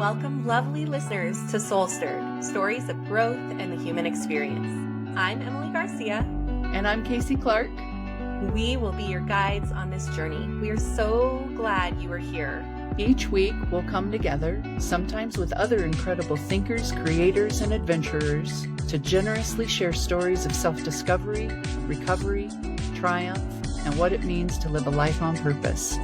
Welcome, lovely listeners, to SoulStirred, stories of growth and the human experience. I'm Emily Garcia. And I'm Kasey Clark. We will be your guides on this journey. We are so glad you are here. Each week, we'll come together, sometimes with other incredible thinkers, creators, and adventurers, to generously share stories of self-discovery, recovery, triumph, and what it means to live a life on purpose.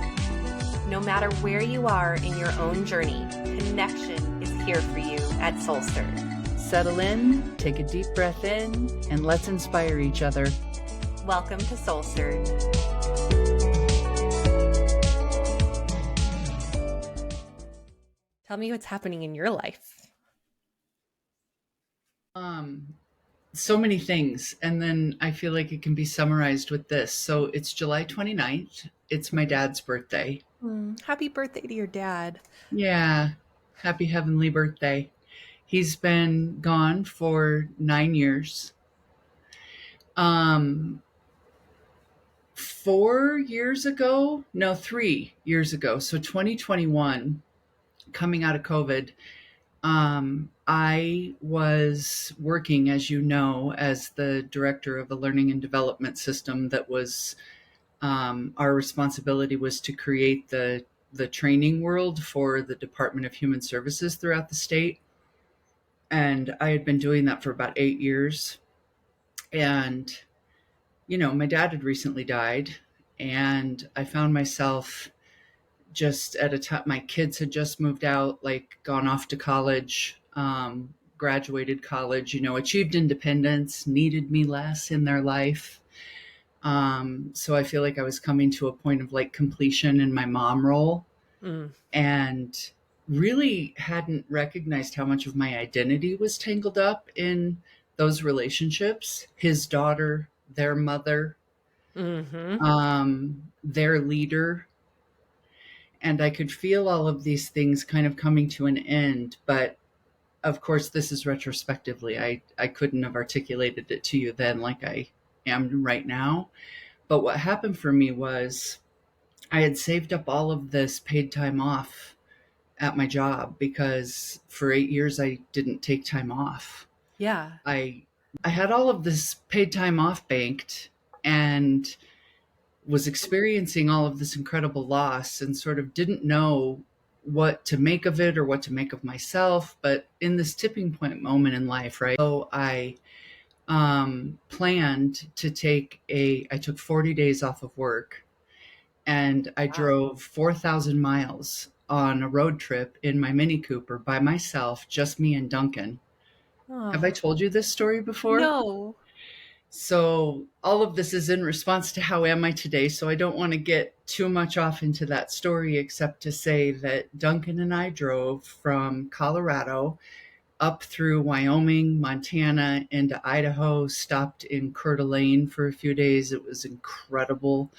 No matter where you are in your own journey, connection is here for you at SoulStirred. Settle in, take a deep breath in, and let's inspire each other. Welcome to SoulStirred. Tell me what's happening in your life. So many things. And then I feel like it can be summarized with this. So it's July 29th. It's my dad's birthday. Happy birthday to your dad. Yeah. Happy heavenly birthday. He's been gone for 9 years. 4 years ago, no, 3 years ago. So 2021, coming out of COVID, I was working, as you know, as the director of a learning and development system that was, our responsibility was to create the training world for the Department of Human Services throughout the state. And I had been doing that for about 8 years. And, you know, my dad had recently died, and I found myself just at a time, my kids had just moved out, like gone off to college, graduated college, you know, achieved independence, needed me less in their life. So I feel like I was coming to a point of like completion in my mom role, and really hadn't recognized how much of my identity was tangled up in those relationships. His daughter, their mother, their leader. And I could feel all of these things kind of coming to an end. But of course, this is retrospectively. I couldn't have articulated it to you then like I am right now. But what happened for me was I had saved up all of this paid time off at my job, because for 8 years I didn't take time off. Yeah. I had all of this paid time off banked and was experiencing all of this incredible loss and sort of didn't know what to make of it or what to make of myself. But in this tipping point moment in life, right? So I planned to I took 40 days off of work, and I drove 4,000 miles on a road trip in my Mini Cooper by myself, just me and Duncan. Have I told you this story before? No. So all of this is in response to how am I today. So I don't want to get too much off into that story, except to say that Duncan and I drove from Colorado up through Wyoming, Montana, into Idaho, stopped in Coeur d'Alene for a few days. It was incredible.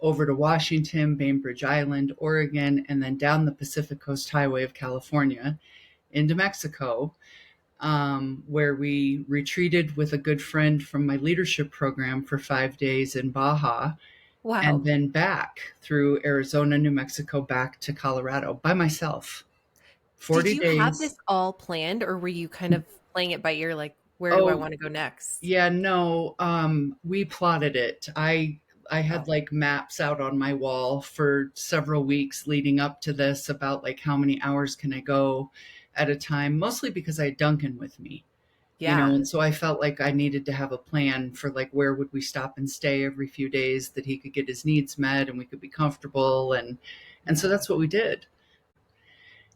Over to Washington, Bainbridge Island, Oregon, and then down the Pacific Coast Highway of California into Mexico, where we retreated with a good friend from my leadership program for 5 days in Baja. Wow. And then back through Arizona, New Mexico, back to Colorado by myself. 40 Did you days. have this all planned, or were you kind of playing it by ear, like, where do I want to go next? Yeah, no, we plotted it. I had like maps out on my wall for several weeks leading up to this about like how many hours can I go at a time, mostly because I had Duncan with me. Yeah. You know, and so I felt like I needed to have a plan for like where would we stop and stay every few days that he could get his needs met and we could be comfortable. And so that's what we did.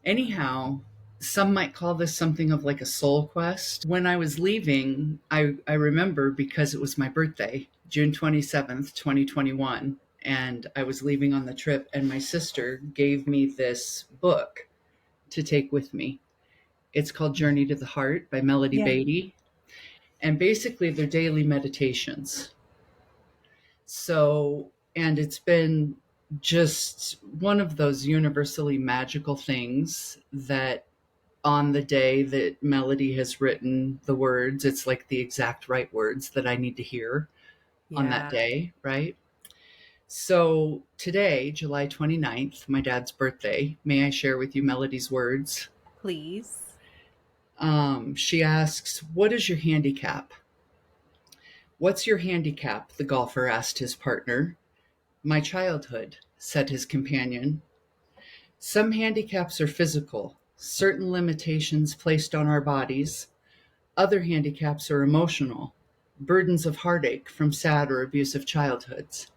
Anyhow, some might call this something of like a soul quest. When I was leaving, I remember, because it was my birthday, June 27th, 2021, and I was leaving on the trip, and my sister gave me this book to take with me. It's called Journey to the Heart by Melody Beatty. And basically they're daily meditations. So, and it's been just one of those universally magical things that on the day that Melody has written the words, it's like the exact right words that I need to hear on that day, right? So today, July 29th, my dad's birthday, may I share with you Melody's words? Please. She asks, "What is your handicap?" "What's your handicap?" the golfer asked his partner. "My childhood," said his companion. Some handicaps are physical, certain limitations placed on our bodies. Other handicaps are emotional, burdens of heartache from sad or abusive childhoods.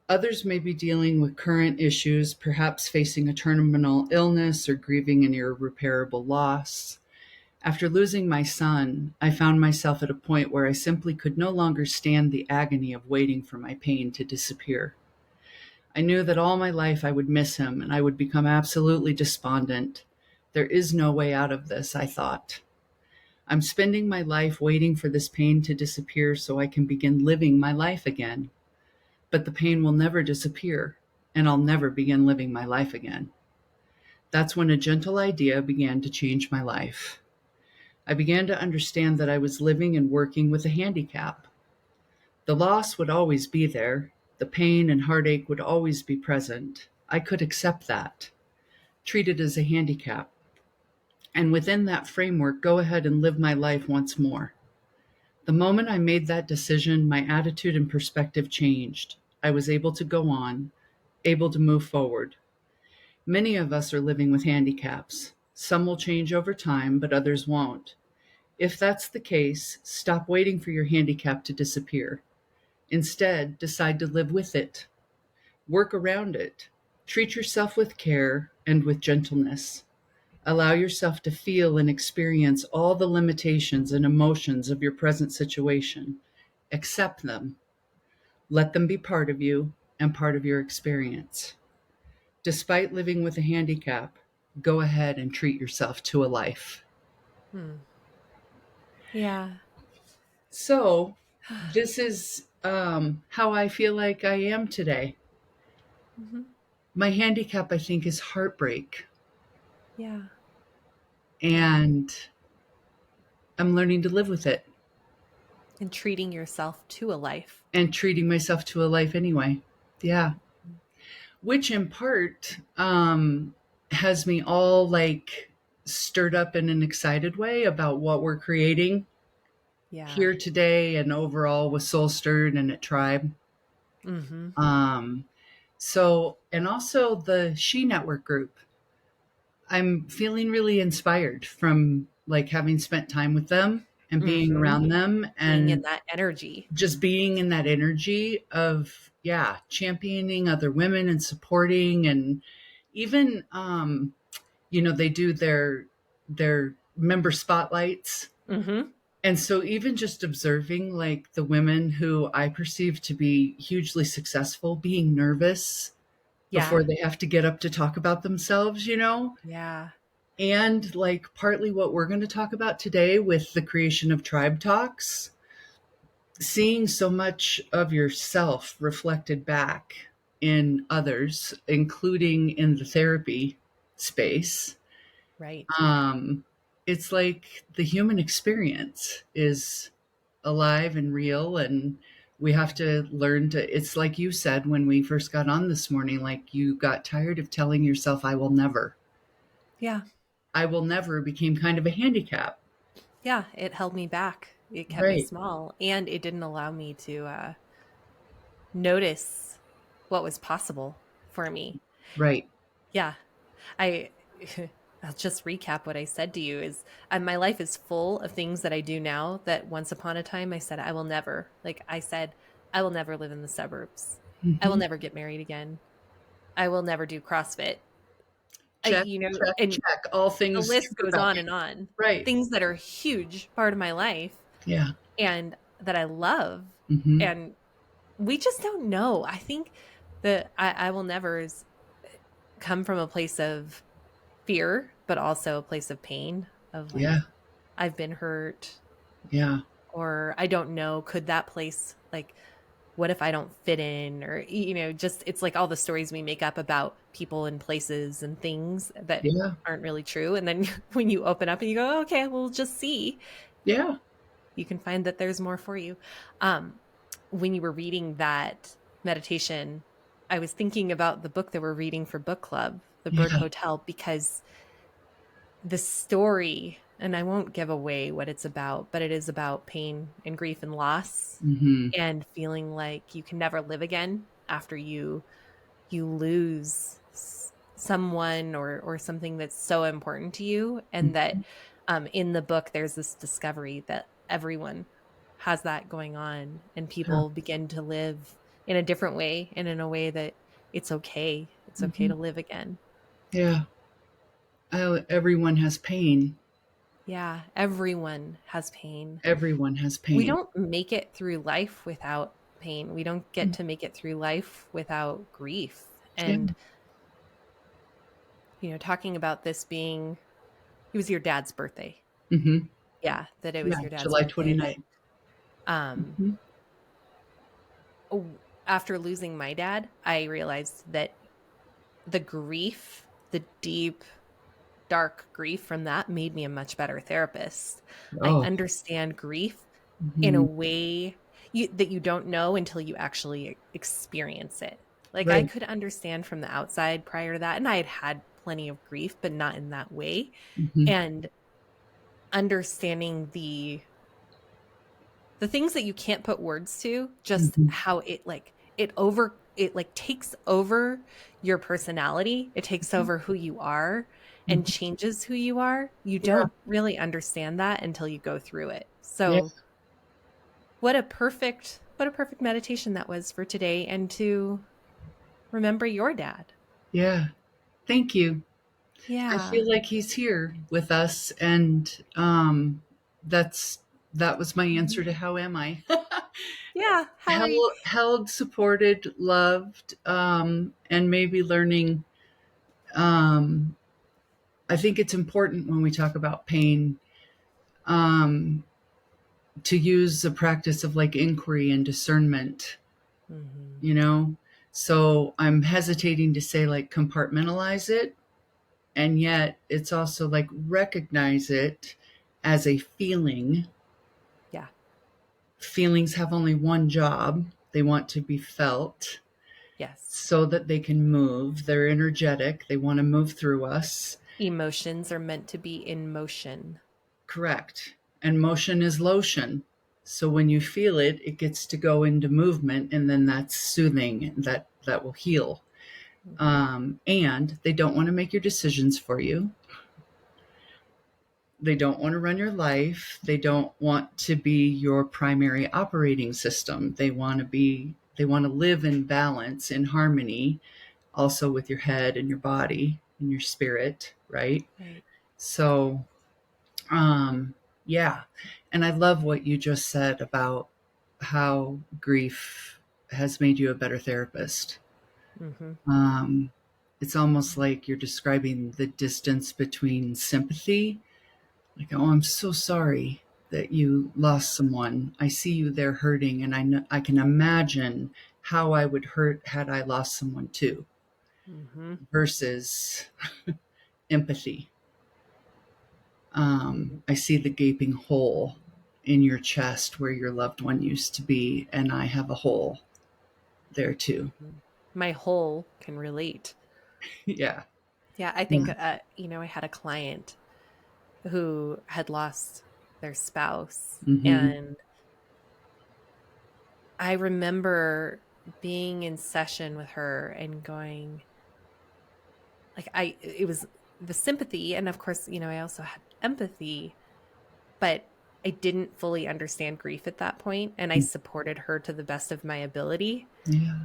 Others may be dealing with current issues, perhaps facing a terminal illness or grieving an irreparable loss. After losing my son, I found myself at a point where I simply could no longer stand the agony of waiting for my pain to disappear. I knew that all my life I would miss him and I would become absolutely despondent. There is no way out of this, I thought. I'm spending my life waiting for this pain to disappear so I can begin living my life again. But the pain will never disappear, and I'll never begin living my life again. That's when a gentle idea began to change my life. I began to understand that I was living and working with a handicap. The loss would always be there. The pain and heartache would always be present. I could accept that, treat it as a handicap, and within that framework, go ahead and live my life once more. The moment I made that decision, my attitude and perspective changed. I was able to go on, able to move forward. Many of us are living with handicaps. Some will change over time, but others won't. If that's the case, stop waiting for your handicap to disappear. Instead, decide to live with it. Work around it. Treat yourself with care and with gentleness. Allow yourself to feel and experience all the limitations and emotions of your present situation. Accept them. Let them be part of you and part of your experience. Despite living with a handicap, go ahead and treat yourself to a life. Hmm. Yeah. So, this is how I feel like I am today. Mm-hmm. My handicap, I think, is heartbreak. Yeah. Yeah. And I'm learning to live with it And treating yourself to a life. and treating myself to a life anyway. Yeah. Which in part has me all like stirred up in an excited way about what we're creating Yeah. here today and overall with SoulStirred and at Tribe. Mm-hmm. Um, so, and also the She Network group. I'm feeling really inspired from like having spent time with them and being Mm-hmm. around them Being in and that energy. just being in that energy of, yeah, championing other women and supporting and even, they do their member spotlights. Mm-hmm. And so even just observing like the women who I perceive to be hugely successful being nervous Yeah. before they have to get up to talk about themselves, Yeah. and like partly what we're going to talk about today with the creation of Tribe Talks, seeing so much of yourself reflected back in others, including in the therapy space. Right. Um, it's like the human experience is alive and real, and we have to learn to. It's like you said when we first got on this morning, like you got tired of telling yourself, I will never. Yeah. I will never became kind of a handicap. Yeah. It held me back. It kept me Right, small, and it didn't allow me to notice what was possible for me. right. Yeah. I I'll just recap what I said to you is my life is full of things that I do now that once upon a time I said I will never. Like I said, I will never live in the suburbs. I will Hmm. never get married again. I will never do CrossFit. Check, check, And check. All the things list super goes on valuable. and on. Right. Things that are a huge part of my life Yeah. and that I love. Hmm. And we just don't know. I think that I will never is come from a place of fear, but also a place of pain of like, Yeah. I've been hurt Yeah. or I don't know, could that place like what if I don't fit in or just it's like all the stories we make up about people and places and things that Yeah. aren't really true. And then when you open up and you go, okay, we'll just see, Yeah. you can find that there's more for you. Um when you were reading that meditation, I was thinking about the book that we're reading for book club, The Bird Yeah. Hotel, because the story, and I won't give away what it's about, but it is about pain and grief and loss Hmm. and feeling like you can never live again after you lose someone or something that's so important to you. And that in the book there's this discovery that everyone has that going on, and Yeah. people begin to live in a different way, and in a way that it's okay Hmm. to live again. Yeah. Everyone has pain. Yeah, everyone has pain. Everyone has We pain. don't make it through life without pain. We don't get to make it through life without grief. Yeah. And talking about this being, it was your dad's birthday. Hmm. Yeah, that it Yeah. was your dad's July birthday. That 29th. um Hmm. after losing my dad, I realized that the grief, the deep dark grief from that, made me a much better therapist. I Oh. understand grief in a Hmm. way that you don't know until you actually experience it. Like, I Right. could understand from the outside prior to that, and I had had plenty of grief, but not in that way. Hmm. And understanding the things that you can't put words to, just Hmm. how it like takes over your personality, it takes over who you are and Hmm. changes who you are. You Yeah. don't really understand that until you go through it. Yeah. So what a perfect meditation that was for today, and to remember your dad. Yeah. Thank you. I Yeah. feel like he's here with us, and that's that was my answer Mhm. to how am I? Yeah, how are you? Held, supported, loved, and maybe learning. Um, I think it's important when we talk about pain, um, to use the practice of like inquiry and discernment. Mhm. You know, so I'm hesitating to say like compartmentalize it, and yet it's also like recognize it as a feeling. Yeah. Feelings have only one job. They want to be felt Yes. so that they can move. They're energetic. They want to move through us. Emotions are meant to be in motion. Correct. And motion is lotion. So when you feel it, it gets to go into movement, and then that's soothing. That will heal. Mhm. And they don't want to make your decisions for you. They don't want to run your life. They don't want to be your primary operating system. They want to live in balance, in harmony, also with your head and your body and your spirit, right? Right. So, yeah. And I love what you just said about how grief has made you a better therapist. Mhm. Um, it's almost like you're describing the distance between sympathy. Like, oh, I'm so sorry that you lost someone. I see you there hurting, and I know I can imagine how I would hurt had I lost someone too. Mhm. Versus empathy. Mhm. I see the gaping hole in your chest where your loved one used to be, and I have a hole there too. Mhm. My whole can relate. Yeah. Yeah, I think Yeah. I had a client who had lost their spouse, Mm-hmm. and I remember being in session with her and going, like, it was the sympathy, and of course, I also had empathy, but I didn't fully understand grief at that point, and I supported her to the best of my ability. Yeah.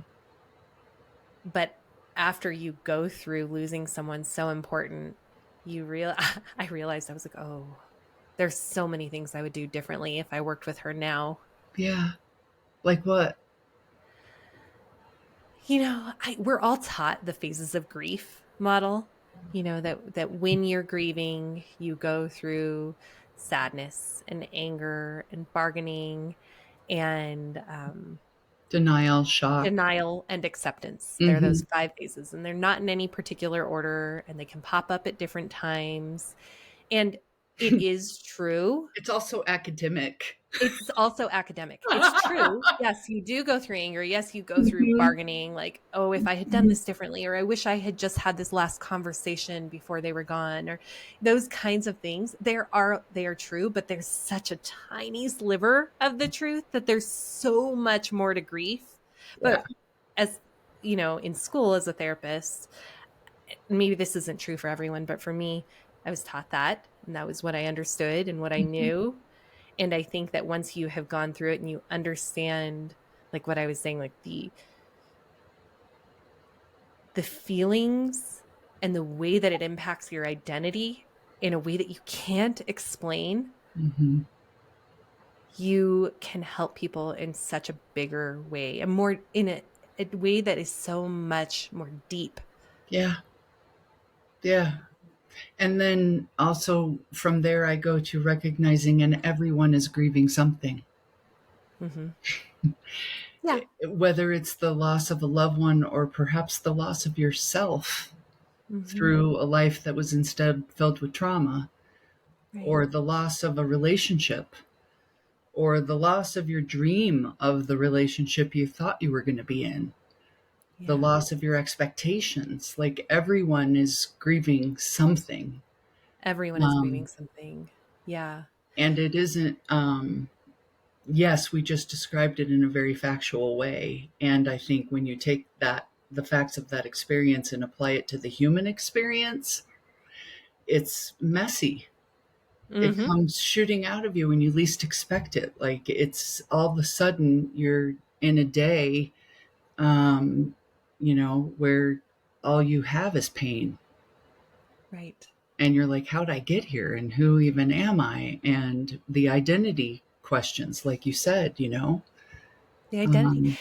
But after you go through losing someone so important, I realized, I was like, oh, there's so many things I would do differently if I worked with her now. Yeah. Like what? We're all taught the phases of grief model, that when you're grieving, you go through sadness and anger and bargaining and Denial, shock. denial and acceptance. There are Mm-hmm. those 5 phases, and they're not in any particular order, and they can pop up at different times. And it is true. It's also academic. It's also academic. It's true. Yes, you do go through anger. Yes, you go through Mhm, bargaining, like, oh, if I had done mhm. this differently, or I wish I had just had this last conversation before they were gone, or those kinds of things. They are true, but there's such a tiny sliver of the truth that there's so much more to grief. Yeah. But as you know, in school as a therapist, maybe this isn't true for everyone, but for me, I was taught that, and that was what I understood and what I Mhm, knew. And I think that once you have gone through it and you understand, like what I was saying, like the feelings and the way that it impacts your identity in a way that you can't explain, mhm. you can help people in such a bigger way, and more in a way that is so much more deep. Yeah, yeah. And then also from there, I go to recognizing, and everyone is grieving something, Hmm. Yeah. whether it's the loss of a loved one or perhaps the loss of yourself Hmm. through a life that was instead filled with trauma, Right. or the loss of a relationship, or the loss of your dream of the relationship you thought you were going to be in, the Yeah. loss of your expectations. Like everyone is grieving something. Everyone is Um, grieving something. Yeah. and it isn't, yes, we just described it in a very factual way. And I think when you take that, the facts of that experience and apply it to the human experience, it's messy. It Hmm. comes shooting out of you when you least expect it. Like it's all of a sudden you're in a day, um, where all you have is pain. Right. And you're like, how'd I get here? And who even am I? And the identity questions, like you said, The identity. Um,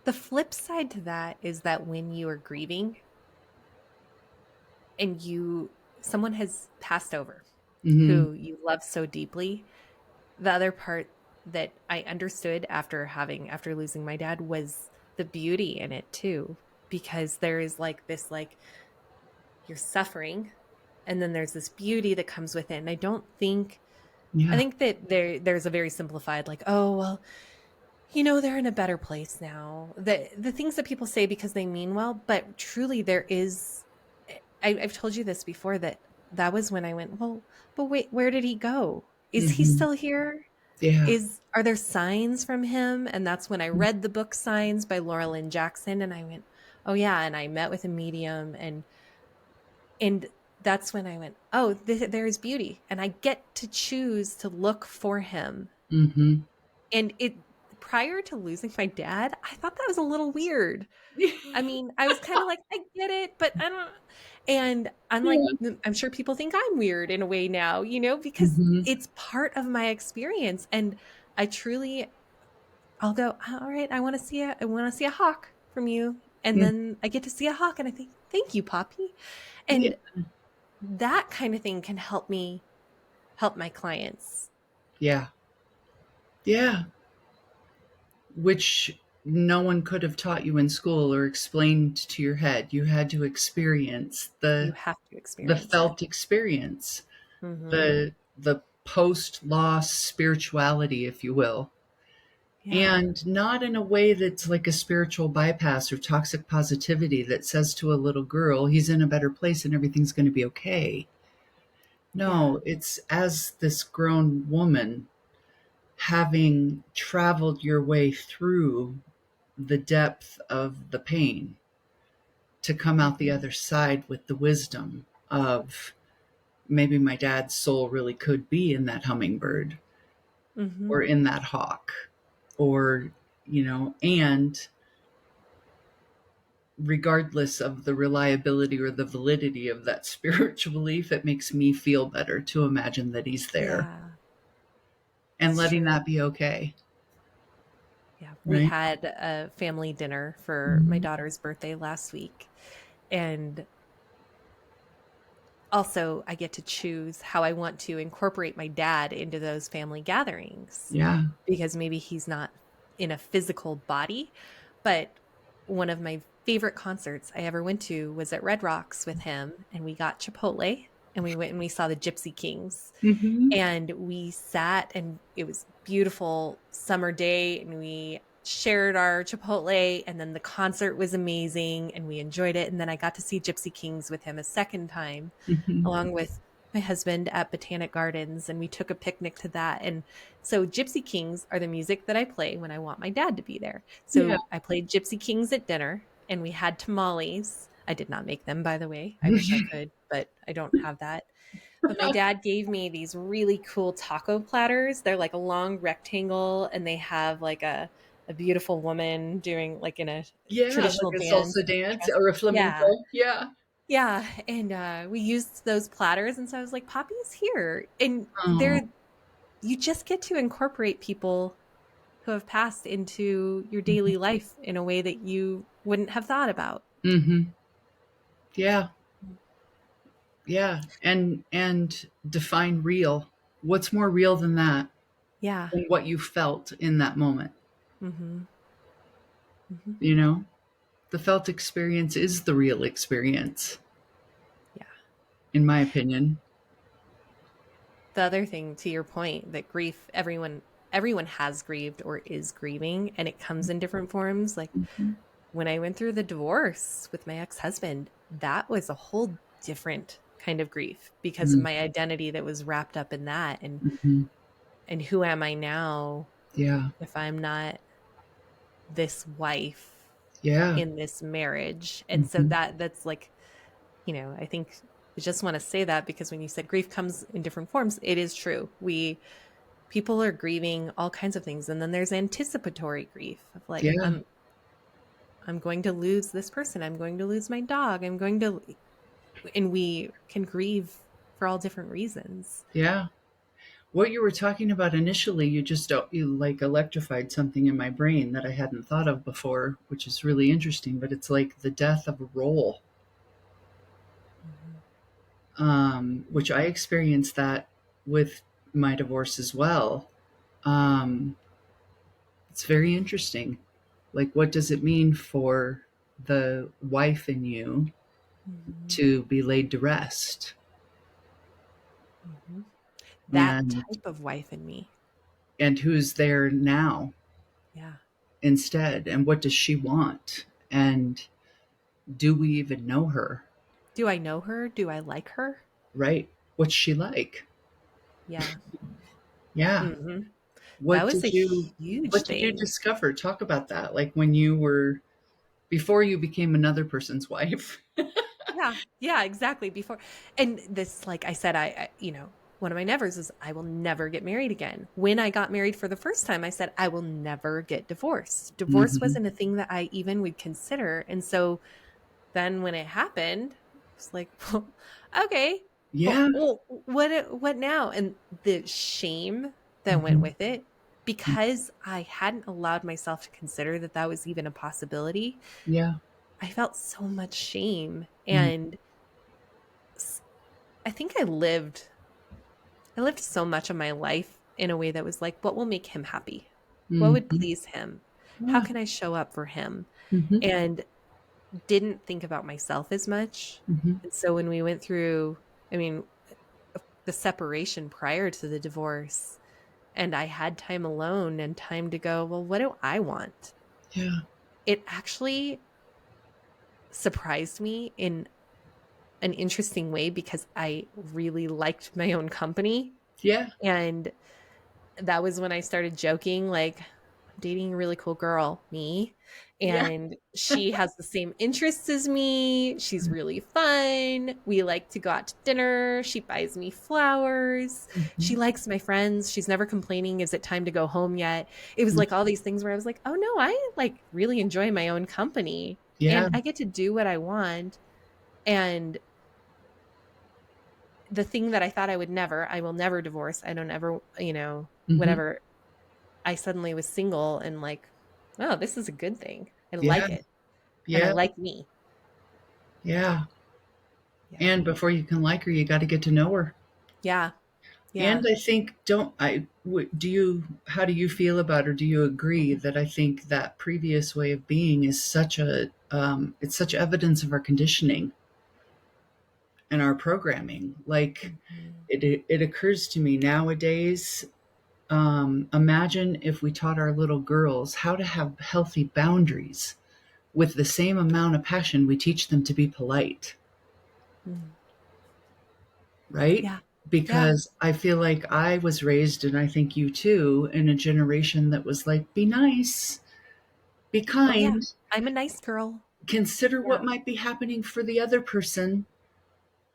The flip side to that is that when you are grieving and someone has passed over mhm, who you love so deeply, the other part that I understood after losing my dad was the beauty in it too, because there is like this, like, you're suffering and then there's this beauty that comes with it. And I yeah. think that there's a very simplified, like, oh well, they're in a better place now. The things that people say because they mean well, but truly there is. I've told you this before, that was when I went, well, but wait, where did he go? Is he Mhm, still here? yeah. Are there signs from him? And that's when I read the book Signs by Laura Lynn Jackson, and I went, oh yeah. And I met with a medium, and that's when I went, oh, there is beauty, and I get to choose to look for him. Mhm. And it prior to losing my dad, I thought that was a little weird. I mean, I was kind of like, I get it, but I don't. And I'm like, Yeah. I'm sure people think I'm weird in a way now, because Mhm, it's part of my experience. And I truly, I'll go, all right, I want to see a hawk from you. And mm, then I get to see a hawk and I think, thank you, Poppy. yeah, And that kind of thing can help me help my clients. yeah, yeah, which no one could have taught you in school or explained to your head. You had to experience You the have to the experience it. felt experience, Hmm. the post-loss spirituality, if you will. Yeah. And not in a way that's like a spiritual bypass or toxic positivity that says to a little girl, he's in a better place and everything's going to be okay. Yeah. No, it's as this grown woman having traveled your way through the depth of the pain to come out the Hmm. other side with the wisdom of maybe my dad's soul really could be in that hummingbird Hmm. or in that hawk or, and regardless of the reliability or the validity of that spiritual belief, it makes me feel better to imagine that he's there Yeah. and It's letting true. that be okay. Yeah, we Right. had a family dinner for my Mhm. daughter's birthday last week. And also, I get to choose how I want to incorporate my dad into those family gatherings Yeah. because maybe he's not in a physical body. But one of my favorite concerts I ever went to was at Red Rocks with him, and we got Chipotle and we went and we saw the Gypsy Kings. Mm-hmm. And we sat, and it was beautiful summer day, and we shared our Chipotle, and then the concert was amazing and we enjoyed it. And then I got to see Gypsy Kings with him a second time, Mm-hmm. along with my husband at Botanic Gardens, and we took a picnic to that. And so Gypsy Kings are the music that I play when I want my dad to be there. Yeah. So I played Gypsy Kings at dinner, and we had tamales. I did not make them, by the way. I wish I could, but I don't have that. But my dad gave me these really cool taco platters. They're like a long rectangle, and they have like a beautiful woman doing like in a Yeah, traditional like a dance salsa dance dress. or a Yeah. flamenco. Yeah. Yeah. And we used those platters. And so I was like, Poppy's here. And Oh. you just get to incorporate people who have passed into your daily life in a way that you wouldn't have thought about. Mm-hmm. Yeah. Yeah. And define real. What's more real than that? Yeah. Than what you felt in that moment. Mm-hmm. Mm-hmm. You know? The felt experience is the real experience, Yeah. in my opinion. The other thing, to your point, that grief, everyone has grieved or is grieving, and it comes in different forms. Like Mm-hmm. when I went through the divorce with my ex-husband, that was a whole different kind of grief because of my identity that was wrapped up in that. Mm-hmm. And who am I now Yeah. if I'm not this wife Yeah. in this marriage? And so Mm-hmm. that's like, I think I just want to say that because when you said grief comes in different forms, it is true. People are grieving all kinds of things, and then there's anticipatory grief of like, Yeah. I'm going to lose this person, I'm going to lose my dog, I'm going to, and we can grieve for all different reasons. Yeah. What you were talking about initially, you like electrified something in my brain that I hadn't thought of before, which is really interesting. But it's like the death of a role, Mhm. which I experienced that with my divorce as well. Um, it's very interesting. Like, what does it mean for the wife in you Mhm. to be laid to rest? Mhm. That And type of wife in me. who's there now Yeah. instead? And what does she want? And do we even know her? Do I know her? Do I like her? Right? What's she like? Yeah. Yeah. Hmm. That What was a did you huge what did you thing. discover? Talk about that. Like when you were before you became another person's wife. Yeah, yeah, exactly. Before, and this, like I said, one of my nevers is I will never get married again. When I got married for the first time, I said I will never get divorced. Divorce Hmm. wasn't a thing that I even would consider. And so then when it happened, it's like, well, okay, Yeah. what now? And the shame that went Hmm. with it, because I hadn't allowed myself to consider that that was even a possibility. Yeah. I felt so much shame, Mm-hmm. and I think I lived so much of my life in a way that was like, what will make him happy? What would Mm-hmm. please him? How Ah. can I show up for him? Mm-hmm. And didn't think about myself as much. Mm-hmm. And so when we went through, I mean, the separation prior to the divorce, and I had time alone and time to go, well, what do I want? Yeah. It actually surprised me in an interesting way because I really liked my own company. Yeah. And that was when I started joking, like, I'm dating a really cool girl, me, Yeah. and she has the same interests as me. She's really fun. We like to go out to dinner. She buys me flowers. Mm-hmm. She likes my friends. She's never complaining, is it time to go home yet? It was like all these things where I was like, oh no, I like really enjoy my own company Yeah. and I get to do what I want. And the thing that I thought I will never divorce. I don't ever, Mm-hmm. whatever. I suddenly was single and like, oh, this is a good thing. I Yeah. like it. And I Yeah. like me. Yeah. Yeah. And before you can like her, you got to get to know her. Yeah. Yeah. And I think, do you, how do you feel about, or do you agree that I think that previous way of being is it's such evidence of our conditioning. and our programming. Like Mhm. it occurs to me nowadays, imagine if we taught our little girls how to have healthy boundaries with the same amount of passion we teach them to be polite, Mm. right? Yeah. Yeah. Because I feel like I was raised, and I think you too, in a generation that was like, be nice, be Oh, yeah. kind, I'm a nice girl. consider Yeah. what might be happening for the other person,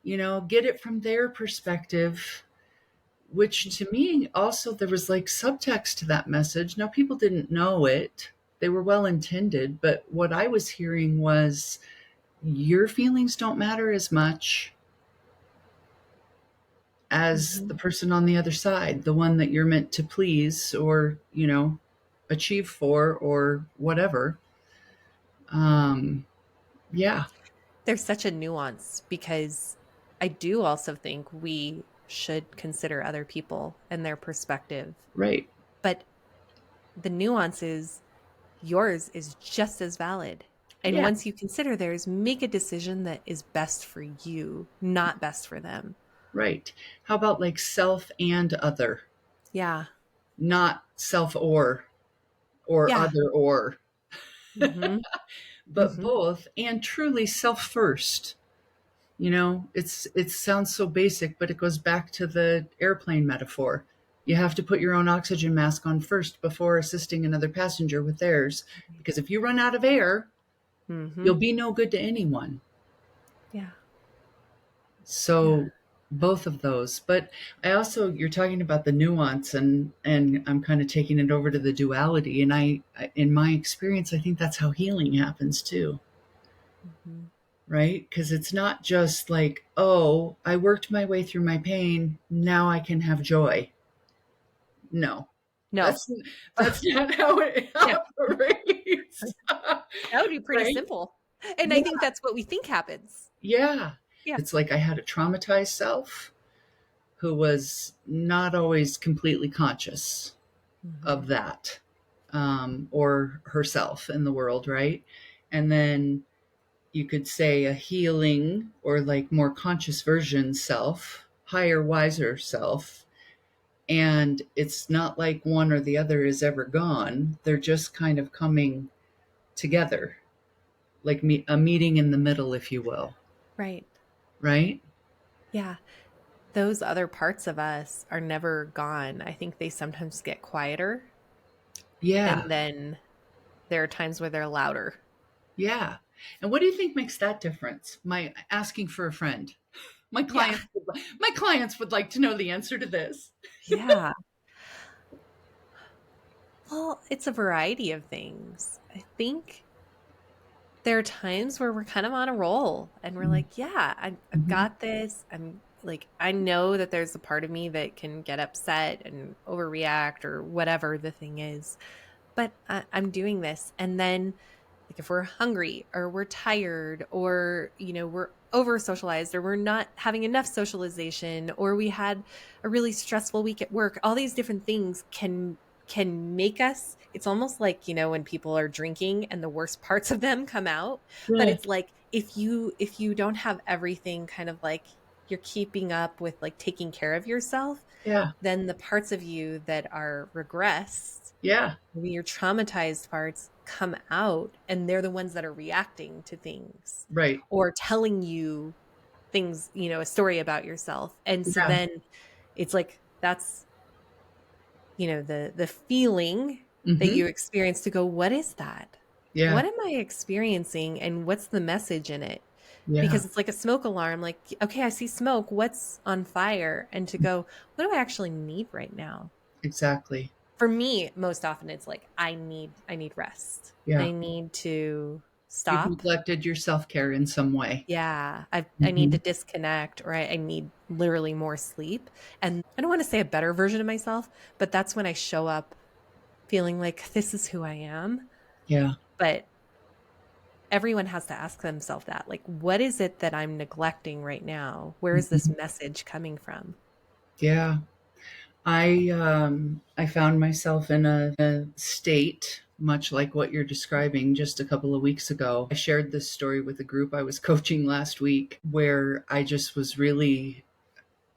get it from their perspective, which to me also there was like subtext to that message. Now, people didn't know it, they were well intended, but what I was hearing was your feelings don't matter as much as the Mhm. person on the other side, the one that you're meant to please or, achieve for or whatever. Um, yeah, There's such a nuance because I do also think we should consider other people and their perspective. right. But the nuance is yours is just as valid. And Yeah, once you consider theirs, make a decision that is best for you, not best for them. right. How about like self and other, Yeah. not self or Yeah. other or, Hmm. but Hmm. both and truly self first. It sounds so basic, but it goes back to the airplane metaphor. You have to put your own oxygen mask on first before assisting another passenger with theirs, because if you run out of air, you'll Hmm. be no good to anyone. Yeah. Yeah. So both of those. But I also, you're talking about the nuance, and I'm kind of taking it over to the duality, and in my experience, I think that's how healing happens too. Hmm. Right? Because it's not just like, oh, I worked my way through my pain, now I can have joy. No, No. that's not how it Yeah. operates. That would be pretty Right? simple. And I Yeah. think that's what we think happens. Yeah. Yeah. It's like I had a traumatized self who was not always completely conscious of Hmm. that, or herself in the world, right? And then you could say a healing or like more conscious version self, higher, wiser self. And it's not like one or the other is ever gone. They're just kind of coming together, like a meeting in the middle, if you will. Right. Right? Yeah. Those other parts of us are never gone. I think they sometimes get quieter, and Yeah. then there are times where they're louder. Yeah. And what do you think makes that difference? My asking for a friend. Yeah. My clients would like to know the answer to this. Yeah. Well, it's a variety of things. I think there are times where we're kind of on a roll and we're like, yeah, I've Mm-hmm. got this. I'm like, I know that there's a part of me that can get upset and overreact or whatever the thing is, but I'm doing this. And then, like, if we're hungry or we're tired or, we're over socialized or we're not having enough socialization or we had a really stressful week at work, all these different things can make us, it's almost like, when people are drinking and the worst parts of them come out. But Yeah. it's like if you don't have everything kind of like you're keeping up with, like, taking care of yourself, Yeah. then the parts of you that are regressed, Yeah. maybe your traumatized parts, come out, and they're the ones that are reacting to things Right. or telling you things, a story about yourself. And so Yeah. then it's like that's, the feeling that Mm-hmm. you experience to go, what is that? Yeah. What am I experiencing and what's the message in it? Yeah. Because it's like a smoke alarm, like, okay, I see smoke, what's on fire? And to go, what do I actually need right now? Exactly. For me, most often it's like I need rest. Yeah. I need to You've stop. neglected your self care in some way. Yeah, I need Mm-hmm. to disconnect, or I need literally more sleep. And I don't want to say a better version of myself, but that's when I show up feeling like this is who I am. Yeah. But everyone has to ask themselves that, like, what is it that I'm neglecting right now? Where is this Mhm. message coming from? Yeah. I found myself in a state much like what you're describing just a couple of weeks ago. I shared this story with a group I was coaching last week where I just was really,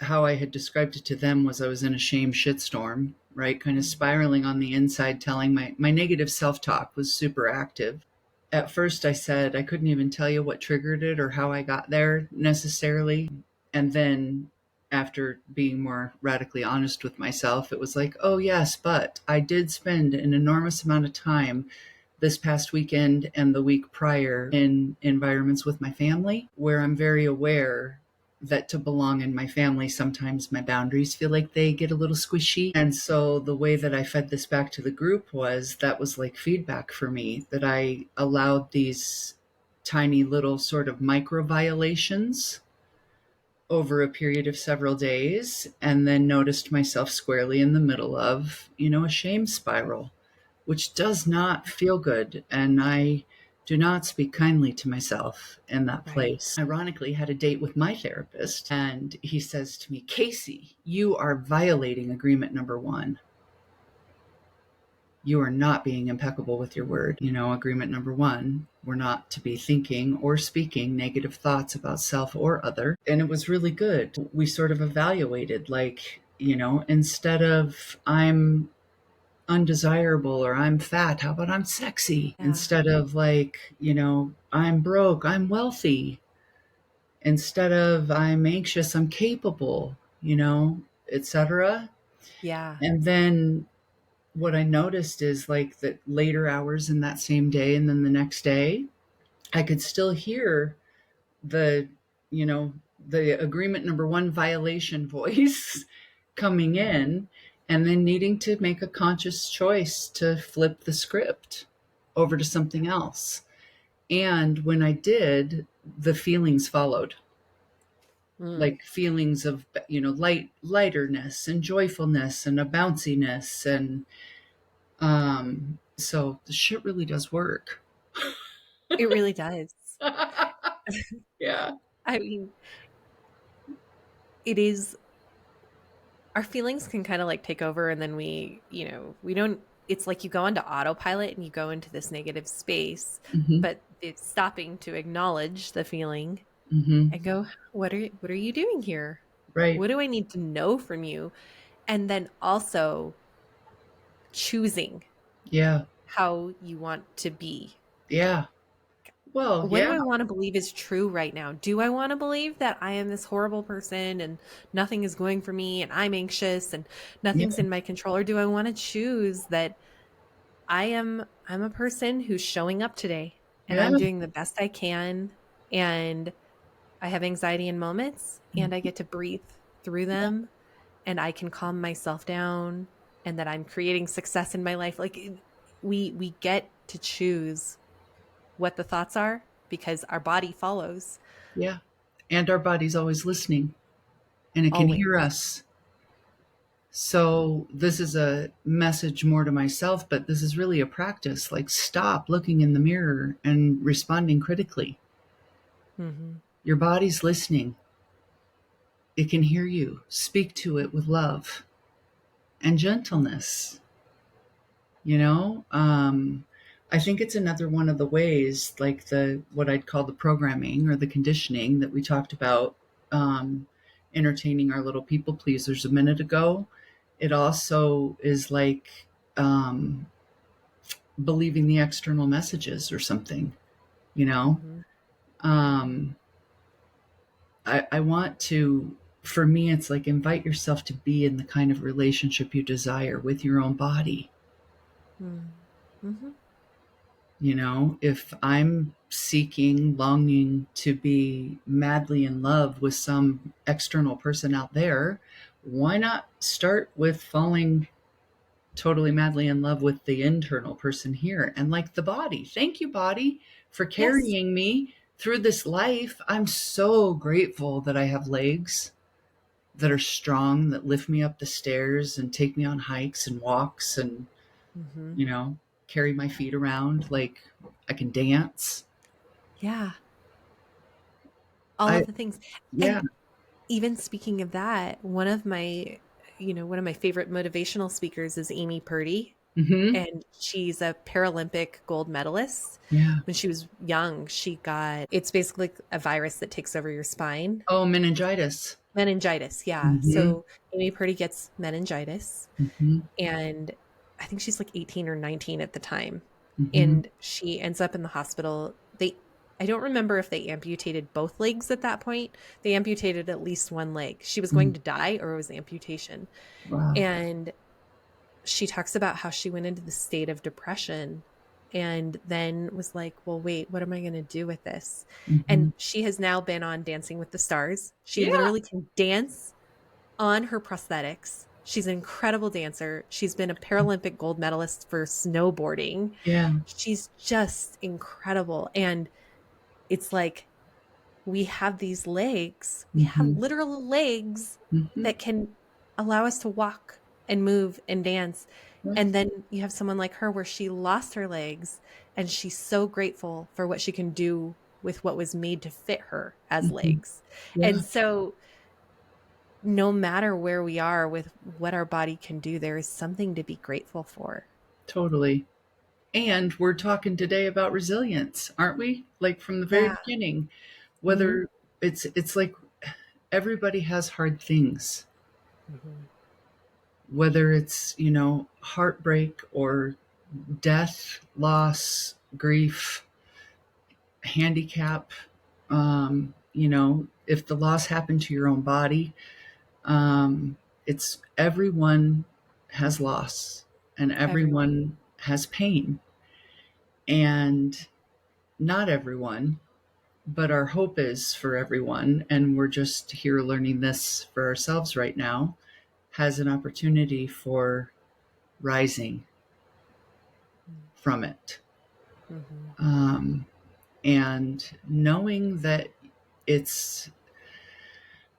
how I had described it to them was I was in a shame shitstorm, right? Kind of spiraling on the inside, telling my negative self talk was super active. At first, I said I couldn't even tell you what triggered it or how I got there necessarily. And then, after being more radically honest with myself, it was like, oh, yes, but I did spend an enormous amount of time this past weekend and the week prior in environments with my family where I'm very aware that to belong in my family, sometimes my boundaries feel like they get a little squishy. And so the way that I fed this back to the group was that was like feedback for me, that I allowed these tiny little sort of micro violations over a period of several days, and then noticed myself squarely in the middle of, a shame spiral, which does not feel good. And I do not speak kindly to myself in that Right. place. Ironically, had a date with my therapist, and he says to me, Kasey, you are violating agreement number one. You are not being impeccable with your word. Agreement number one, we're not to be thinking or speaking negative thoughts about self or other. And it was really good. We sort of evaluated, like, instead of I'm undesirable or I'm fat, how about I'm sexy? Yeah. Instead of like, I'm broke, I'm wealthy. Instead of I'm anxious, I'm capable, etc. Yeah. And then what I noticed is like that later hours in that same day and then the next day, I could still hear the, you know, the agreement number one violation voice coming Mhm. in, and then needing to make a conscious choice to flip the script over to something else. And when I did, the feelings followed, Mm. like feelings of, lighterness and joyfulness and a bounciness. And so the shit really does work. It really does. Yeah. I mean, it is our feelings can kind of like take over, and then we don't, it's like you go into autopilot and you go into this negative space, Hmm. but it's stopping to acknowledge the feeling Hmm. and go, what are you doing here? Right. What do I need to know from you? And then also choosing Yeah. how you want to be. Yeah. Well, What yeah. do I want to believe is true right now? Do I want to believe that I am this horrible person and nothing is going for me and I'm anxious and Yeah. nothing's in my control? Or do I want to choose that I'm a person who's showing up today and Yeah. I'm doing the best I can, and I have anxiety in moments and I get to breathe through them and I can calm myself down, and that I'm creating success in my life. Like we get to choose what the thoughts are because our body follows Yeah. And our body's always listening and it can hear always. us. So this is a message more to myself, but this is really a practice. Like, stop looking in the mirror and responding critically. Hmm. Your body's listening. It can hear you. Speak to it with love and gentleness. You know, I think it's another one of the ways, like the what I'd call the programming or the conditioning that we talked about, um, entertaining our little people pleasers a minute ago. It also is like, um, believing the external messages or something. You know, Hmm. um, I want to. For me, it's like invite yourself to be in the kind of relationship you desire with your own body. Hmm. If I'm seeking, longing to be madly in love with some external person out there, why not start with falling totally madly in love with the internal person here? And like the body, thank you, body, for Yes. carrying me through this life. I'm so grateful that I have legs that are strong, that lift me up the stairs and take me on hikes and walks and Hmm. you know, carry my feet around like I can dance. Yeah. All I of the things. Yeah. And even speaking of that, one of my favorite motivational speakers is Amy Purdy. Mm-hmm. and she's a Paralympic gold medalist. Yeah. When she was young, she got it's basically a virus that takes over your spine. Oh, meningitis. Meningitis, yeah. Mm-hmm. So Amy Purdy gets meningitis, Mm-hmm. and I think she's like 18 or 19 at the time. Mm-hmm. And she ends up in the hospital. I don't remember if they amputated both legs at that point. They amputated at least one leg. She was going Mm. to die or it was amputation. Wow. And she talks about how she went into the state of depression and then was like, well, wait, what am I going to do with this? Mm-hmm. And she has now been on Dancing with the Stars. She Yeah. literally can dance on her prosthetics. She's an incredible dancer. She's been a Paralympic gold medalist for snowboarding. Yeah. She's just incredible. And it's like we have these legs, we have Mm-hmm. literal legs Mm-hmm. that can allow us to walk and move and dance. Yeah. And then you have someone like her where she lost her legs and she's so grateful for what she can do with what was made to fit her as Mm-hmm. legs. Yeah. And so no matter where we are with what our body can do, there is something to be grateful for. Totally. And we're talking today about resilience, aren't we? Like from the very Yeah. beginning, Hmm. whether it's like everybody has hard things, Hmm. whether it's, heartbreak or death, loss, grief, handicap, if the loss happened to your own body, it's everyone has loss and Everyone. everyone has pain. And not everyone, but our hope is for everyone. And we're just here learning this for ourselves right now, has an opportunity for rising from it. Hmm. Um, and knowing that it's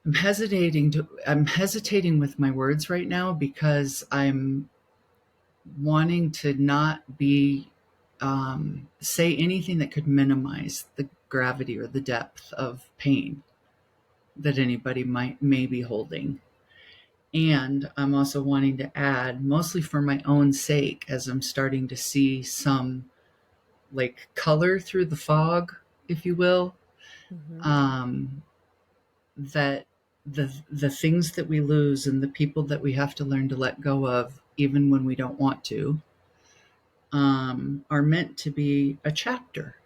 I'm hesitating with my words right now because I'm wanting to not be say anything that could minimize the gravity or the depth of pain that anybody may be holding. And I'm also wanting to add, mostly for my own sake, as I'm starting to see some like color through the fog, if you will, Hmm. um, that the things that we lose and the people that we have to learn to let go of, even when we don't want to, are meant to be a chapter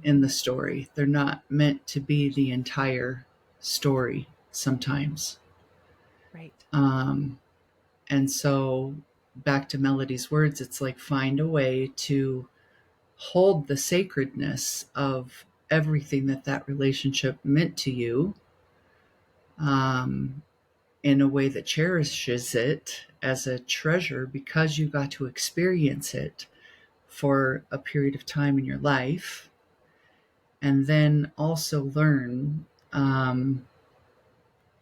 in Hmm. the story. They're not meant to be the entire story sometimes. Right. Um, and so, back to Melody's words, it's like find a way to hold the sacredness of everything that relationship meant to you, um, in a way that cherishes it as a treasure because you got to experience it for a period of time in your life, and then also learn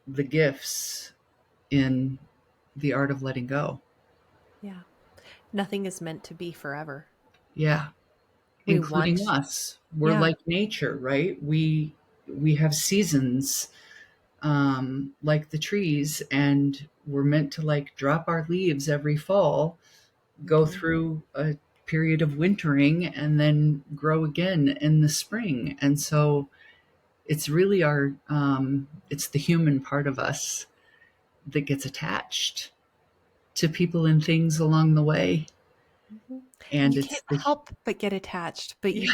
the gifts in the art of letting go. Yeah. Nothing is meant to be forever. Yeah, We including want, us. We're yeah. like nature, right? We have seasons, like the trees, and we're meant to like drop our leaves every fall, go Hmm. through a period of wintering, and then grow again in the spring. And so it's really it's the human part of us that gets attached to people and things along the way. Hmm. And And you it's can't the, help but get attached, yeah,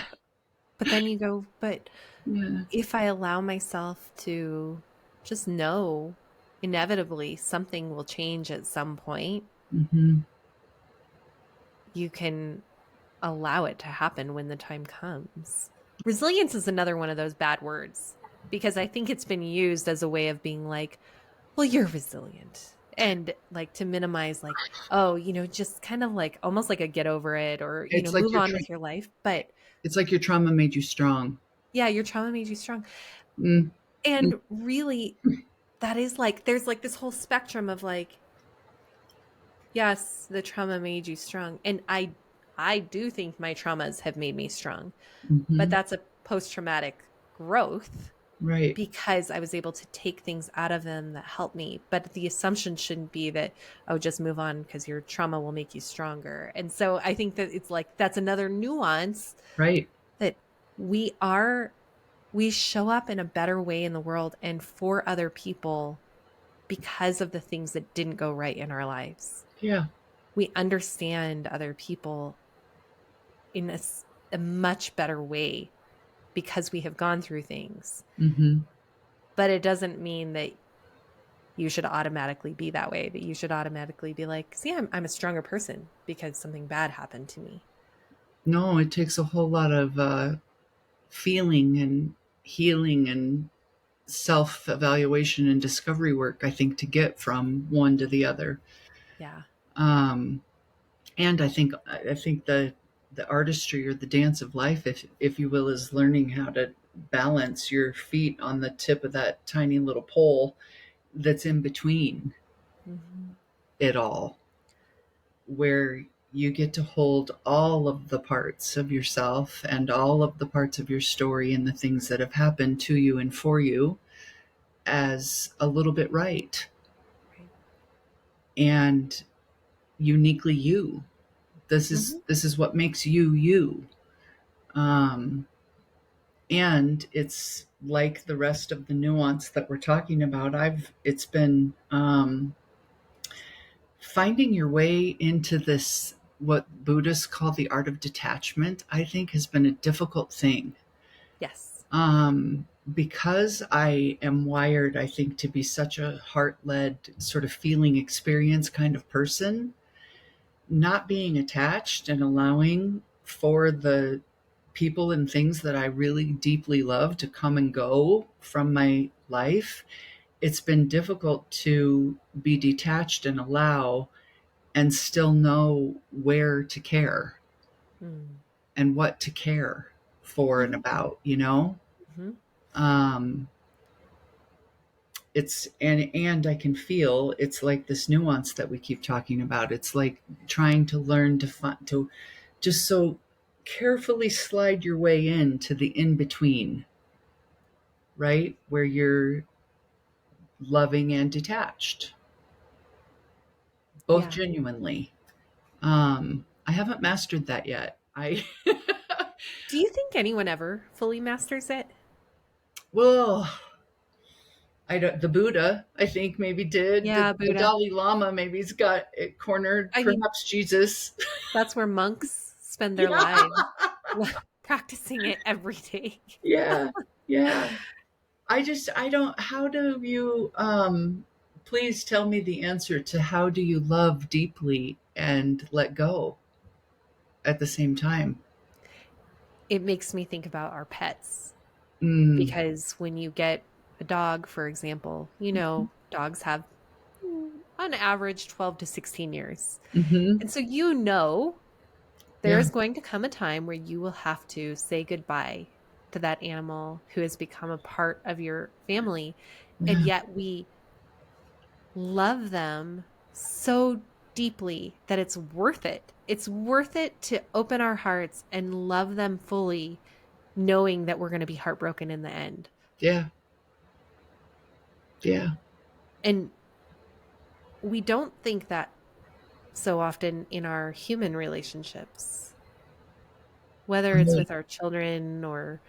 but then you go, but yeah, if I allow myself to just know, inevitably something will change at some point, mm-hmm, you can allow it to happen when the time comes. Resilience is another one of those bad words because I think it's been used as a way of being like, well, you're resilient. And like to minimize, like, oh, just kind of like almost like a get over it or, it's like move on with your life. But your trauma made you strong. yeah, your trauma made you strong. Mm, mm, And really, that is like, there's like this whole spectrum of like, yes, the trauma made you strong. And I do think my traumas have made me strong, but mm-hmm, that's a post traumatic growth. Right. because I was able to take things out of them that helped me. But the assumption shouldn't be that, oh, just move on because your trauma will make you stronger. And so I think that it's like that's another nuance Right. that we are, we show up in a better way in the world and for other people because of the things that didn't go right in our lives. Yeah. We understand other people in a much better way because we have gone through things. Mm-hmm. But it doesn't mean that you should automatically be that way, that you should automatically be like, see, I'm a stronger person because something bad happened to me. No, it takes a whole lot of feeling and healing and self evaluation and discovery work, I think, to get from one to the other. Yeah. Um, and I think the artistry or the dance of life, if you will, is learning how to balance your feet on the tip of that tiny little pole that's in between Mm-hmm. it all, where you get to hold all of the parts of yourself and all of the parts of your story and the things that have happened to you and for you as a little bit right Right. and uniquely you. This Mm-hmm. is this is what makes you you. Um, and it's like the rest of the nuance that we're talking about. It's been finding your way into this, what Buddhists call the art of detachment, I think has been a difficult thing. Yes. Because I am wired, I think, to be such a heart led, sort of feeling experience kind of person, not being attached and allowing for the people and things that I really deeply love to come and go from my life, it's been difficult to be detached and allow and still know where to care Mm. and what to care for and Mm-hmm. about, you know? Mm-hmm. Um, it's and I can feel it's like this nuance that we keep talking about. It's like trying to learn to find to just so carefully slide your way into the in between, right? Where you're loving and detached, both Yeah. genuinely. I haven't mastered that yet. I Do you think anyone ever fully masters it? well, I don't, the Buddha, I think maybe did. Yeah, The Buddha. Dalai Lama maybe's got it cornered. I mean, Perhaps Jesus. that's where monks spend their Yeah, lives practicing it every day. yeah, yeah. I don't. How do you? Please tell me the answer to how do you love deeply and let go at the same time? It makes me think about our pets Mm, because when you get a dog, for example, dogs have on average 12 to 16 years. mm-hmm. And so Yeah, there's going to come a time where you will have to say goodbye to that animal who has become a part of your family. And yeah, yet we love them so deeply that it's worth it. It's worth it to open our hearts and love them fully, knowing that we're going to be heartbroken in the end. yeah, yeah. And we don't think that so often in our human relationships, whether it's with our children or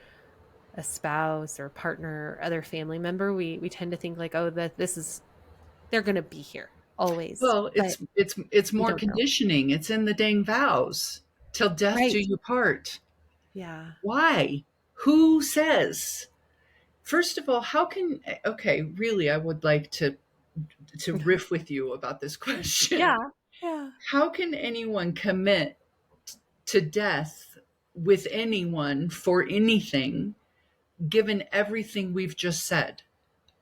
a spouse or partner or other family member, we tend to think like, oh, that this is they're going to be here always, Well, but it's we more don't know. conditioning. It's in the dang vows. Till death do Right. you part. Yeah. Why? Who says? First of all, how can okay, really I would like to riff with you about this question. Yeah. Yeah. How can anyone commit to death with anyone for anything given everything we've just said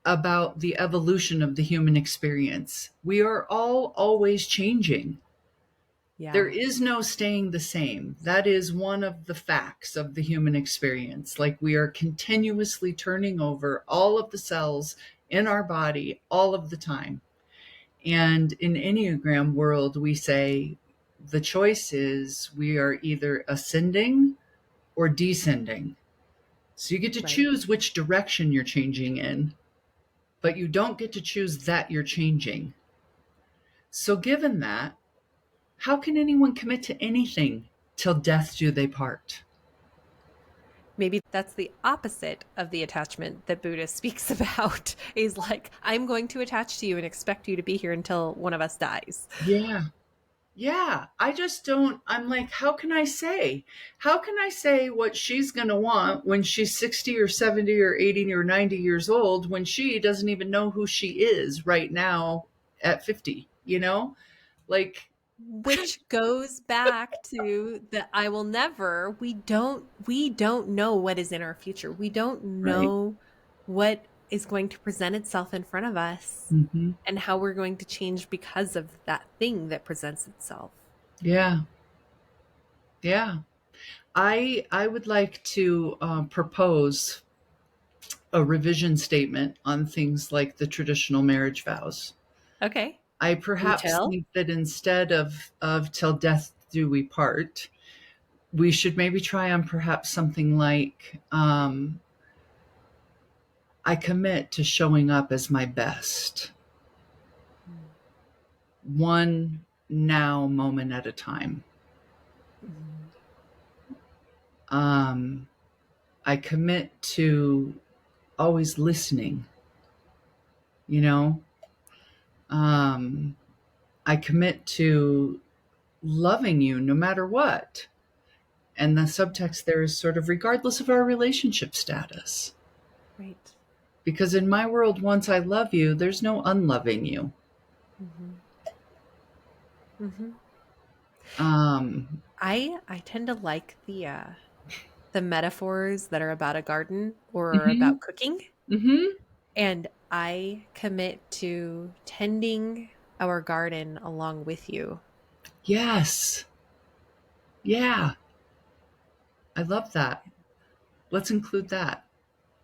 about the evolution of the human experience? We are all always changing. There Yeah. is no staying the same. That is one of the facts of the human experience. Like we are continuously turning over all of the cells in our body all of the time. And in Enneagram world, we say the choice is we are either ascending or descending. So you get to Right. choose which direction you're changing in, but you don't get to choose that you're changing. So, given that, how can anyone commit to anything till death do they part? Maybe that's the opposite of the attachment that Buddha speaks about is like, I'm going to attach to you and expect you to be here until one of us dies. Yeah. Yeah. I just don't. I'm like, how can I say? How can I say what she's going to want when she's 60 or 70 or 80 or 90 years old when she doesn't even know who she is right now at 50? You know? Like, Which goes back to the I will never. We don't know what is in our future. We don't right. know what is going to present itself in front of us Hmm. and how we're going to change because of that thing that presents itself. Yeah. Yeah. I would like to propose a revision statement on things like the traditional marriage vows. Okay. I Do perhaps tell. think that instead of till death do we part, we should maybe try on perhaps something like I commit to showing up as my best, one now moment at a time. Mhm. Um, I commit to always listening, you know. Um, I commit to loving you no matter what. And the subtext there is sort of regardless of our relationship status. Right. Because in my world, once I love you, there's no unloving you. Hmm. Hmm. Um, I tend to like the metaphors that are about a garden or mhm, about cooking. mhm. And I commit to tending our garden along with you. Yes. Yeah. I love that. Let's include that.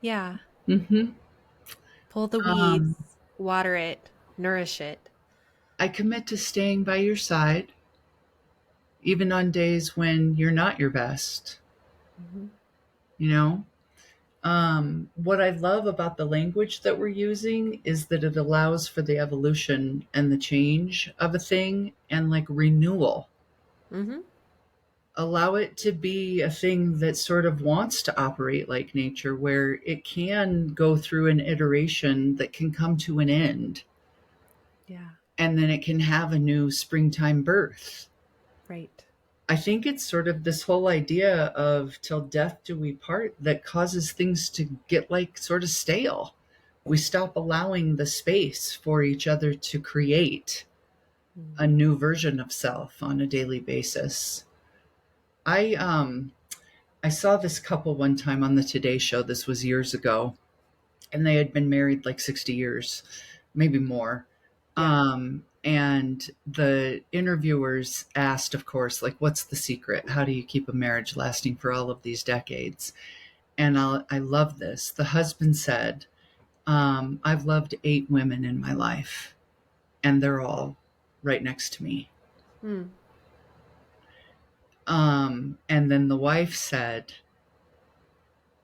Yeah. Hmm. Pull the Um, weeds, water it, nourish it. I commit to staying by your side, even on days when you're not your best, Hmm. you know? What I love about the language that we're using is that it allows for the evolution and the change of a thing and like renewal. Hmm. Allow it to be a thing that sort of wants to operate like nature, where it can go through an iteration that can come to an end Yeah. and then it can have a new springtime birth. Right. I think it's sort of this whole idea of till death do we part that causes things to get like sort of stale. We stop allowing the space for each other to create a Mm. new version of self on a daily basis. I I saw this couple one time on the Today Show. This was years ago, and they had been married like 60 years, maybe more. Yeah. And the interviewers asked, of course, like, what's the secret? How do you keep a marriage lasting for all of these decades? And I love this. The husband said, I've loved 8 women in my life, and they're all right next to me. Mm. And then the wife said,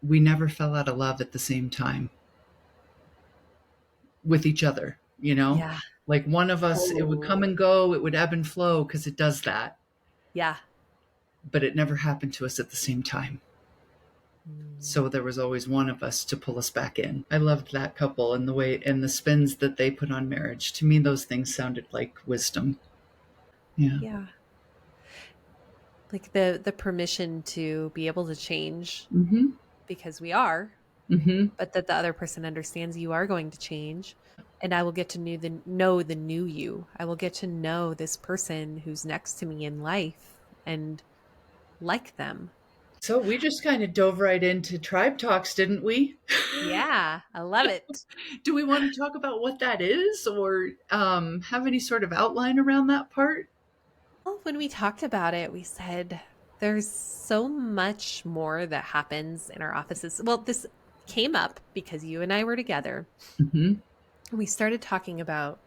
we never fell out of love at the same time with each other, you know? Yeah. Like one of us, it would come Oh. and go, it would ebb and flow because it does that, Yeah. but it never happened to us at the same time. Mm. So there was always one of us to pull us back in. I loved that couple and the way and the spins that they put on marriage. To me, those things sounded like wisdom. Yeah. Yeah. Like the permission to be able to change Mm-hmm. because we are, Mm-hmm. but that the other person understands you are going to change. And I will get to know the new you. I will get to know this person who's next to me in life and like them. So we just kind of dove right into tribe talks, didn't we? Yeah, I love it. Do we want to talk about what that is or have any sort of outline around that part? Well, when we talked about it, we said there's so much more that happens in our offices. Well, this came up because you and I were together. Mm-hmm. We started talking about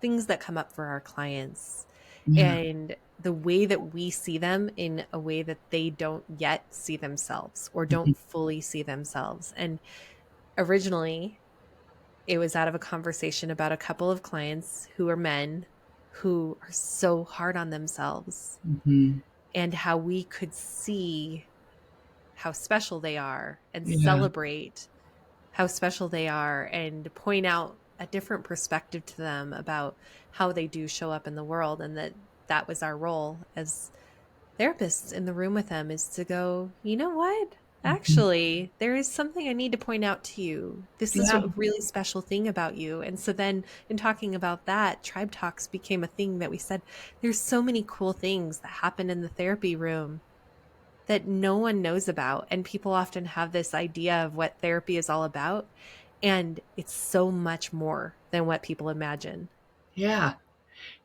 things that come up for our clients. Yeah. and the way that we see them in a way that they don't yet see themselves or Mhm. don't fully see themselves. And originally, it was out of a conversation about a couple of clients who are men who are so hard on themselves, Mhm. and how we could see how special they are and Yeah. celebrate how special they are and point out a different perspective to them about how they do show up in the world, and that was our role as therapists in the room with them, is to go, you know what? Mhm. Actually, there is something I need to point out to you. This is Yeah. a really special thing about you. And so then, in talking about that, Tribe Talks became a thing that we said, there's so many cool things that happen in the therapy room that no one knows about. And people often have this idea of what therapy is all about. And it's so much more than what people imagine. Yeah.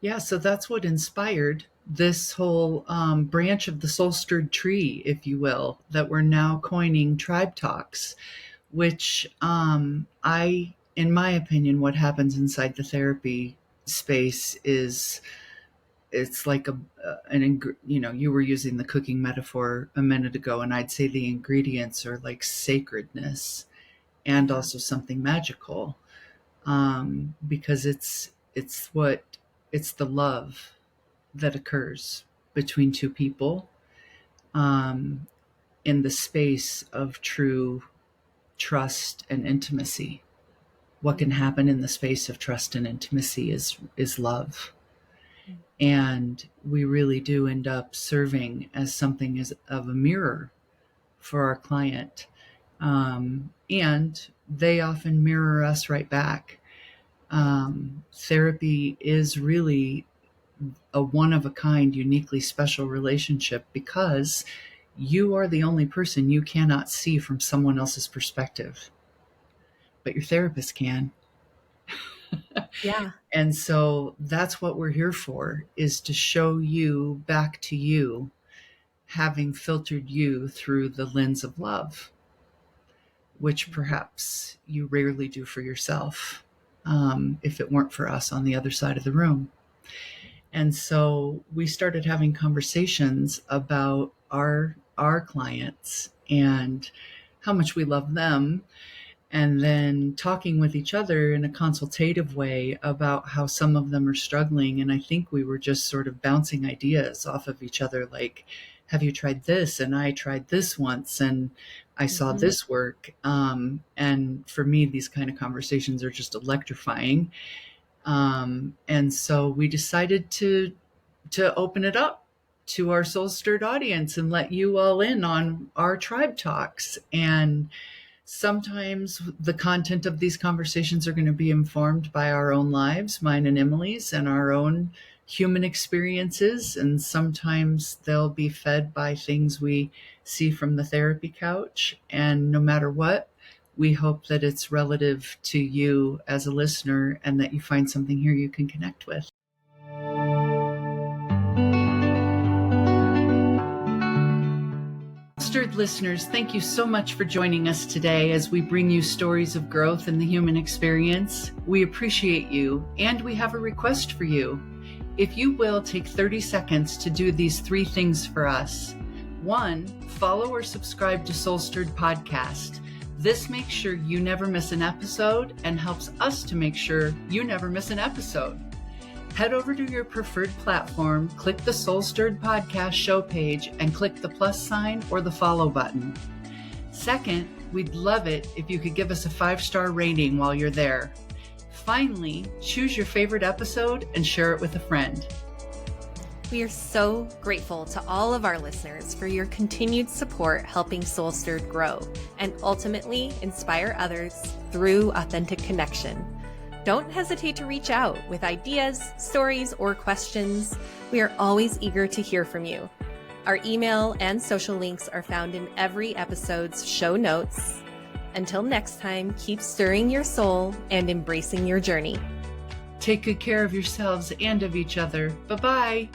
Yeah. So that's what inspired this whole branch of the SoulStirred tree, if you will, that we're now coining Tribe Talks, which in my opinion, what happens inside the therapy space is it's like you were using the cooking metaphor a minute ago, and I'd say the ingredients are like sacredness and Yeah. also something magical, because it's the love that occurs between two people, um, in the space of true trust and intimacy. What can Mm-hmm. happen in the space of trust and intimacy is love. And we really do end up serving as something as of a mirror for our client. And they often mirror us right back. Therapy is really a one of a kind, uniquely special relationship because you are the only person you cannot see from someone else's perspective, but your therapist can. Yeah. And so that's what we're here for, is to show you back to you, having filtered you through the lens of love, which perhaps you rarely do for yourself, if it weren't for us on the other side of the room. And so we started having conversations about our clients and how much we love them, and then talking with each other in a consultative way about how some of them are struggling. And I think we were just sort of bouncing ideas off of each other, like, have you tried this? And I tried this once, and I saw Mm-hmm. this work. And for me, these kind of conversations are just electrifying. And so we decided to open it up to our Soul Stirred audience and let you all in on our Tribe Talks. And sometimes the content of these conversations are going to be informed by our own lives, mine and Emily's, and our own human experiences. And sometimes they'll be fed by things we see from the therapy couch. And no matter what, we hope that it's relative to you as a listener and that you find something here you can connect with. Stirred listeners, thank you so much for joining us today as we bring you stories of growth in the human experience. We appreciate you, and we have a request for you. If you will take 30 seconds to do these 3 things for us. 1, follow or subscribe to SoulStirred Podcast. This makes sure you never miss an episode and helps us to make sure you never miss an episode. Head over to your preferred platform, click the SoulStirred Podcast show page, and click the plus sign or the follow button. Second, we'd love it if you could give us a 5-star rating while you're there. Finally, choose your favorite episode and share it with a friend. We are so grateful to all of our listeners for your continued support helping SoulStirred grow and ultimately inspire others through authentic connection. Don't hesitate to reach out with ideas, stories, or questions. We are always eager to hear from you. Our email and social links are found in every episode's show notes. Until next time, keep stirring your soul and embracing your journey. Take good care of yourselves and of each other. Bye-bye.